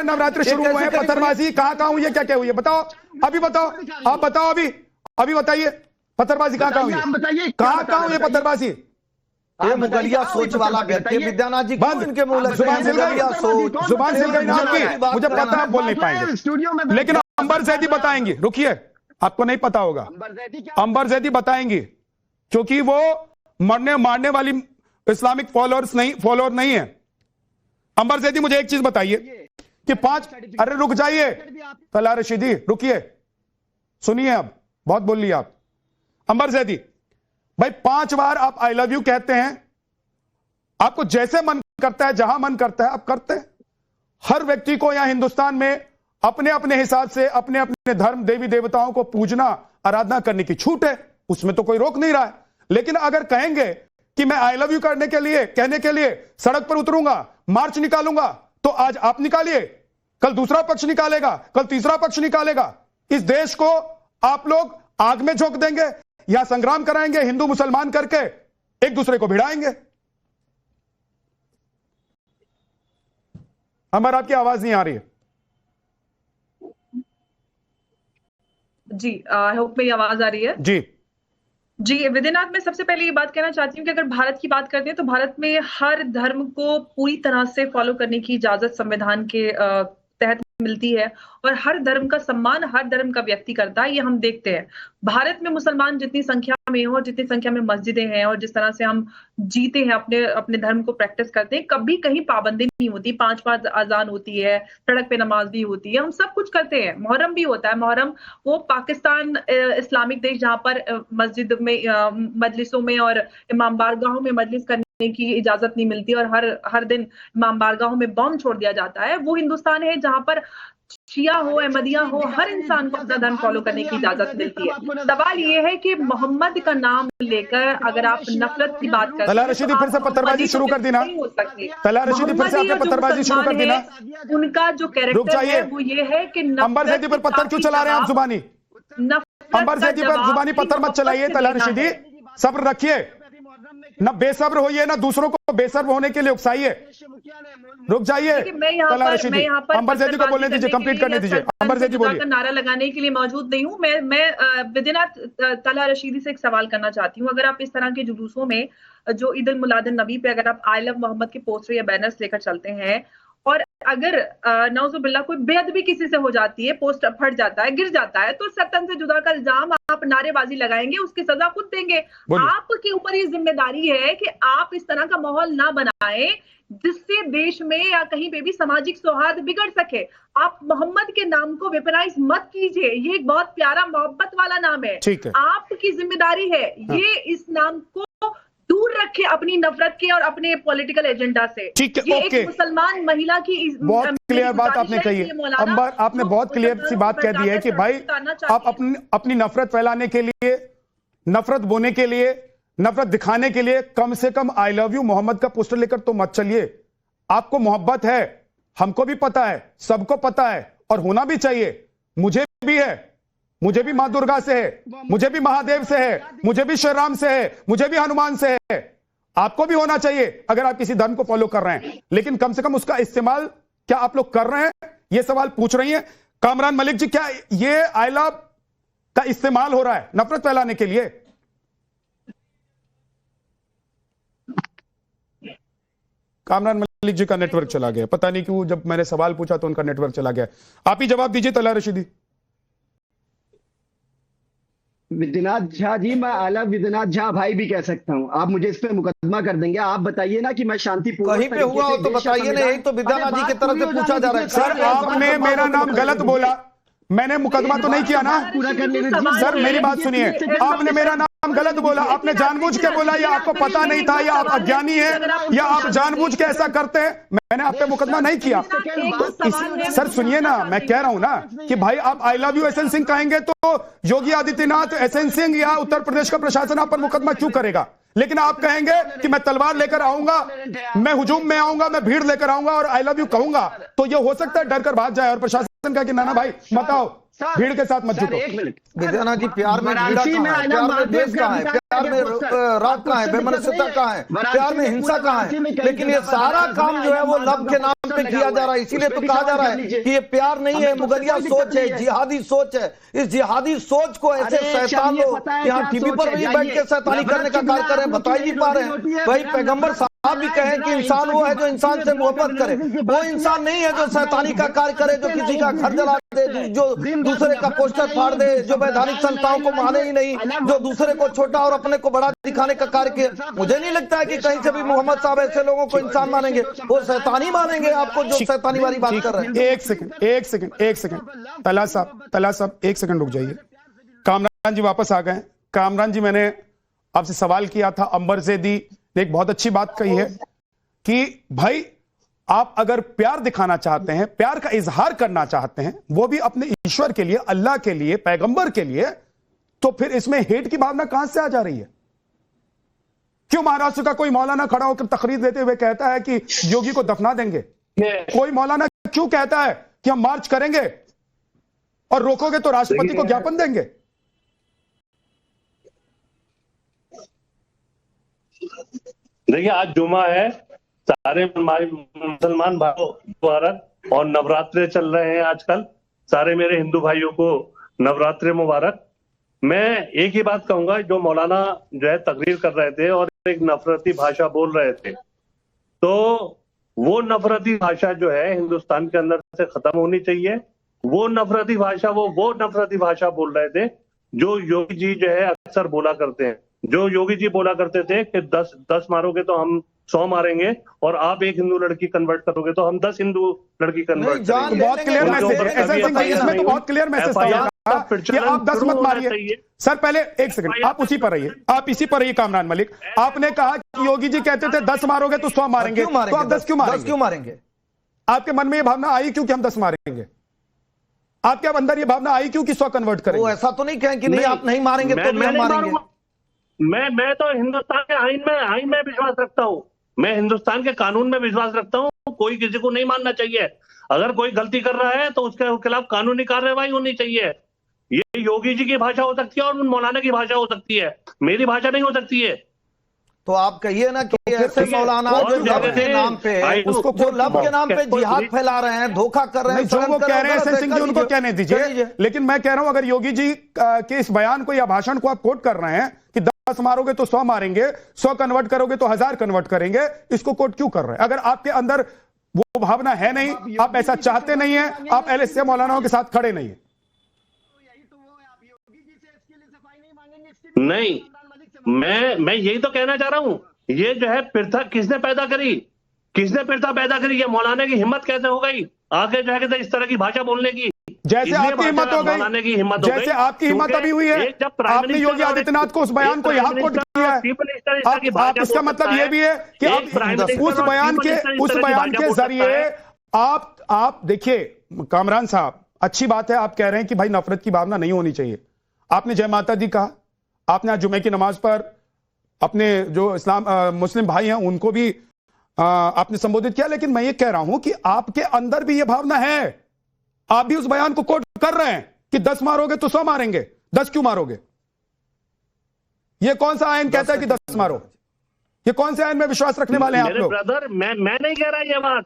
नवरात्रि शुरू हुए हैं, पत्थरबाजी कहाँ हुई है, क्या हुई है, बताओ अभी, बताओ आप, बताओ अभी बताइए, पत्थरबाजी कहाँ हुई है, कहाँ हुई है पत्थरबाजी? ये मुगलिया सोच वाला व्यक्ति विद्यानाथ जी, बंद, इनके मुंह लग जुबान सिल गई ना आपकी, मुझे पता है आप बोल नहीं पाएंगे, लेकिन अंबर जैदी बताएंगी, रुकिए, आपको नहीं पता होगा, अंबर जैदी बताएंगी, क्योंकि वो मारने वाली इस्लामिक फॉलोअर नहीं है। अंबर जैदी मुझे एक चीज बताइए कि 5, अरे रुक जाइए तलहा रशीदी, रुकिए, सुनिए, अब बहुत बोल लिया आप। अंबर जैदी भाई 5 बार आप आई लव यू कहते हैं, आपको जैसे मन करता है, जहां मन करता है आप करते हैं। हर व्यक्ति को यहां हिंदुस्तान में अपने अपने हिसाब से अपने अपने धर्म देवी देवताओं को पूजना, आराधना करने की छूट है, उसमें तो कोई रोक नहीं रहा है। लेकिन अगर कहेंगे कि मैं आई लव यू कहने के लिए सड़क पर उतरूंगा, मार्च निकालूंगा, तो आज आप निकालिए, कल दूसरा पक्ष निकालेगा, कल तीसरा पक्ष निकालेगा। इस देश को आप लोग आग में झोंक देंगे या संग्राम कराएंगे, हिंदू मुसलमान करके एक दूसरे को भिड़ाएंगे। अमर आपकी आवाज नहीं आ रही है जी, आई होप मेरी आवाज आ रही है। जी विद्यानाथ, मैं सबसे पहले ये बात कहना चाहती हूँ कि अगर भारत की बात करते हैं तो भारत में हर धर्म को पूरी तरह से फॉलो करने की इजाजत संविधान के तहत मिलती है और हर धर्म का सम्मान हर धर्म का व्यक्ति करता है। ये हम देखते हैं भारत में मुसलमान जितनी संख्या में हो, जितनी संख्या में मस्जिदें हैं और जिस तरह से हम जीते हैं, अपने अपने धर्म को प्रैक्टिस करते हैं, कभी कहीं पाबंदी नहीं होती। 5 बार अजान होती है, सड़क पे नमाज भी होती है, हम सब कुछ करते हैं। मुहर्रम भी होता है। मुहर्रम वो पाकिस्तान इस्लामिक देश जहाँ पर मस्जिद में मजलिसों में और इमाम बारगाहों में मजलिस करने की इजाजत नहीं मिलती और हर दिन इमाम बारगाहों में बम छोड़ दिया जाता है। वो हिंदुस्तान है जहाँ पर शिया हो, अहमदिया हो, हर इंसान को अपना धर्म फॉलो करने की इजाजत मिलती है। सवाल ये है कि मोहम्मद का नाम लेकर अगर आप नफरत की बात करते हैं, तलहा रशीदी फिर से पत्थरबाजी शुरू कर दी ना, तलहा रशीदी फिर से आपने पत्थरबाजी शुरू कर दी ना। उनका जो कैरेक्टर है वो ये है कि अंबर जैदी पर पत्थर क्यों चला रहे हैं आप जुबानी? अंबर जैदी पर जुबानी पत्थर मत चलाइए तलहा रशीदी, सब्र रखिए, ना बेसब्र होइए ना दूसरों को बेसब्र होने के लिए उकसाइए। रुक जाइए तलहा रशीदी, अंबर जैदी को बोलने दीजिए, कंप्लीट करने दीजिए। अंबर जैदी बोलिए। नारा लगाने के लिए मौजूद नहीं हूँ मैं विद्यानाथ, तलहा रशीदी से एक सवाल करना चाहती हूँ। अगर आप इस तरह के जुलूसों में जो ईद उल मिलाद नबी पे अगर आप आई लव मोहम्मद के पोस्टर या बैनर्स लेकर चलते हैं और अगर नौजुबिल्ला कोई बेअदबी किसी से हो जाती है, पोस्टर फट जाता है, गिर जाता है, तो सतन से जुदा का इल्जाम आप नारेबाजी लगाएंगे, उसकी सजा खुद देंगे। आपके ऊपर ये जिम्मेदारी है कि आप इस तरह का माहौल ना बनाएं जिससे देश में या कहीं पे भी सामाजिक सौहार्द बिगड़ सके। आप मोहम्मद के नाम को वेपनाइज मत कीजिए, ये एक बहुत प्यारा मोहब्बत वाला नाम है, आपकी जिम्मेदारी है ये इस नाम को दूर रखे अपनी नफरत के और अपने पॉलिटिकल एजेंडा से। ये एक मुसलमान महिला की बहुत क्लियर बात आपने कही है अंबर, आपने बहुत क्लियर सी बात कह दी है कि भाई आप अपनी नफरत फैलाने के लिए, नफरत बोने के लिए, नफरत दिखाने के लिए कम से कम आई लव यू मोहम्मद का पोस्टर लेकर तो मत चलिए। आपको मोहब्बत है, हमको भी पता है, सबको पता है और होना भी चाहिए। मुझे भी है, मुझे भी मां दुर्गा से है, मुझे भी महादेव से है, मुझे भी श्री राम से है, मुझे भी हनुमान से है। आपको भी होना चाहिए अगर आप किसी धर्म को फॉलो कर रहे हैं, लेकिन कम से कम उसका इस्तेमाल क्या आप लोग कर रहे हैं? ये सवाल पूछ रही हैं कामरान मलिक जी, क्या ये आई लव का इस्तेमाल हो रहा है नफरत फैलाने के लिए? कामरान मलिक जी का नेटवर्क चला गया, पता नहीं क्यों, जब मैंने सवाल पूछा तो उनका नेटवर्क चला गया। आप ही जवाब दीजिए तलहा रशीदी। विद्यानाथ झा जी, मैं आला विद्यानाथ झा भाई भी कह सकता हूँ, आप मुझे इस पे मुकदमा कर देंगे। आप बताइए ना कि मैं शांतिपूर्ण कहीं पे हुआ हो तो बताइए ना, यही तो विद्यानाथ जी की तरफ से पूछा जा रहा है। सर आपने मेरा नाम गलत बोला, मैंने मुकदमा तो नहीं किया ना। सर मेरी बात सुनिए, आपने मेरा नाम गलत बोला, आपने जानबूझ के बोला या आपको पता नहीं था या आप अज्ञानी हैं या आप जानबूझ के ऐसा करते हैं, मैंने आप पे मुकदमा नहीं किया। सर सुनिए ना, मैं कह रहा हूं ना कि भाई आप I love you SN Singh कहेंगे तो योगी आदित्यनाथ, एसएन सिंह या उत्तर प्रदेश का प्रशासन आप पर मुकदमा क्यों करेगा? लेकिन आप कहेंगे कि मैं तलवार लेकर आऊंगा, मैं हुजूम में आऊंगा, मैं भीड़ लेकर आऊंगा और आई लव यू कहूंगा, तो ये हो सकता है डर कर भाग जाए और प्रशासन का कि नाना भाई मत आओ, भीड़ के साथ मत जुटो। विद्यानाथ जी, प्यार में भीड़ा कहां है? प्यार में देश कहां है? प्यार में राग कहां है? बेमनस्यता कहां है? प्यार में हिंसा कहां है? लेकिन ये सारा काम जो है वो लव के नाम नाम पे किया जा रहा है, इसीलिए तो कहा जा रहा है कि ये प्यार नहीं है, मुगलिया सोच है, जिहादी सोच है। इस जिहादी सोच को ऐसे शैतान लोग यहाँ टीवी पर भी बैठ के शैतानी करने का कार्य कर रहे हैं, बता ही नहीं पा रहे हैं। भाई पैगंबर साहब भी कहें कि इंसान वो है जो इंसान से मोहब्बत करे, वो इंसान नहीं है जो शैतानी का कार्य करे, जो किसी का घर जला दे, जो दूसरे का पोस्टर फाड़ दे, जो वैधानिक संस्थाओं को माने ही नहीं, जो दूसरे को छोटा और अपने को बड़ा दिखाने का कार्य किया। मुझे नहीं लगता है कि कहीं से भी मोहम्मद साहब ऐसे लोगों को इंसान मानेंगे, वो शैतानी मानेंगे आपको जो शैतानी वाली बात कर रहे हैं। एक सेकंड तला साहब एक सेकंड रुक जाइए। कामरान जी वापस आ गए। कामरान जी, मैंने आपसे सवाल किया था, अंबर ज़ैदी ने एक बहुत अच्छी बात कही है कि भाई आप अगर प्यार दिखाना चाहते हैं, प्यार का इजहार करना चाहते हैं, वो भी अपने ईश्वर के लिए, अल्लाह के लिए, पैगंबर के लिए, तो फिर इसमें हेट की भावना कहां से आ जा रही है? क्यों महाराष्ट्र का कोई मौलाना खड़ा होकर तकरीर देते हुए कहता है कि योगी को दफना देंगे? कोई मौलाना क्यों कहता है कि हम मार्च करेंगे और रोकोगे तो राष्ट्रपति को ज्ञापन देंगे? देखिए, आज जुमा है, सारे मुसलमान भाइयों मुबारक, और नवरात्रे चल रहे हैं आजकल, सारे मेरे हिंदू भाइयों को नवरात्रे मुबारक। मैं एक ही बात कहूंगा, जो मौलाना जो है तकरीर कर रहे थे और एक नफरती भाषा बोल रहे थे, तो वो नफरती भाषा जो है हिंदुस्तान के अंदर से खत्म होनी चाहिए। वो नफरती भाषा वो नफरती भाषा बोल रहे थे जो योगी जी जो है अक्सर बोला करते हैं। जो योगी जी बोला करते थे कि 10 मारोगे तो हम 100 मारेंगे, और आप एक हिंदू लड़की कन्वर्ट करोगे तो हम 10 हिंदू लड़की कन्वर्ट करेंगे। बहुत क्लियर मैसेज है, इसमें तो बहुत क्लियर मैसेज था कि आप 10 मत मारिए। सर पहले एक सेकंड, आप उसी पर रहिए, आप इसी पर रहिए। कामरान मलिक, आपने कहा कि योगी जी कहते थे 10 मारोगे तो 100 मारेंगे, तो आप 10 क्यों मारेंगे? आपके मन में ये भावना आई क्यों कि हम 10 मारेंगे? आपके अंदर ये भावना आई क्यों कि 100 कन्वर्ट करेंगे? वो ऐसा तो नहीं कहें कि नहीं आप नहीं मारेंगे तो मैं मारेंगे। मैं तो हिंदुस्तान के आईन में विश्वास रखता हूँ, मैं हिंदुस्तान के कानून में विश्वास रखता हूँ। कोई किसी को नहीं मानना चाहिए। अगर कोई गलती कर रहा है तो उसके खिलाफ कानूनी कार्रवाई होनी चाहिए। ये योगी जी की भाषा हो सकती है और मौलाना की भाषा हो सकती है, मेरी भाषा नहीं हो सकती है। तो आप कहिए ना कि ऐसे मौलाना जो लब के नाम पे, उसको जो लब के नाम पे जिहाद फैला रहे हैं, धोखा कर रहे हैं, जो वो कह रहे हैं ऐसे सिंह जी उनको कहने दीजिए। लेकिन मैं कह रहा हूं, अगर योगी जी के इस बयान को या भाषण को आप कोट कर रहे हैं कि 10 मारोगे तो 100 मारेंगे, 100 कन्वर्ट करोगे तो 1000 कन्वर्ट करेंगे, इसको कोट क्यों कर रहे हैं? अगर आपके अंदर वो भावना है नहीं, आप ऐसा चाहते नहीं है, आप एलएसए मौलानाओं के साथ खड़े नहीं है। नहीं, मैं यही तो कहना चाह रहा हूं। ये जो है प्रथा किसने पैदा करी? किसने प्रथा पैदा करी? ये मौलाना की हिम्मत कैसे हो गई आगे जो है इस तरह की भाषा बोलने की? जैसे आपकी हिम्मत हो गई, जैसे आपकी हिम्मत अभी हुई है, आपने योगी आदित्यनाथ को उस बयान को यहां कोट किया है। आप इसका मतलब ये भी है कि उस बयान के जरिए आप देखिए कामरान साहब, अच्छी बात है आप कह रहे हैं कि भाई नफरत की भावना नहीं होनी चाहिए। आपने जय माता दी कहा, आपने आज जुमे की नमाज पर अपने जो मुस्लिम भाई हैं उनको भी आपने संबोधित किया, लेकिन मैं ये कह रहा हूं कि आपके अंदर भी ये भावना है। आप भी उस बयान को कोट कर रहे हैं कि 10 मारोगे तो 100 मारेंगे। 10 क्यों मारोगे? ये कौन सा आयन कहता है कि 10 मारो? ये कौन से आयन में विश्वास रखने वाले हैं आप लोग? ब्रदर, मैं नहीं कह रहा ये बात।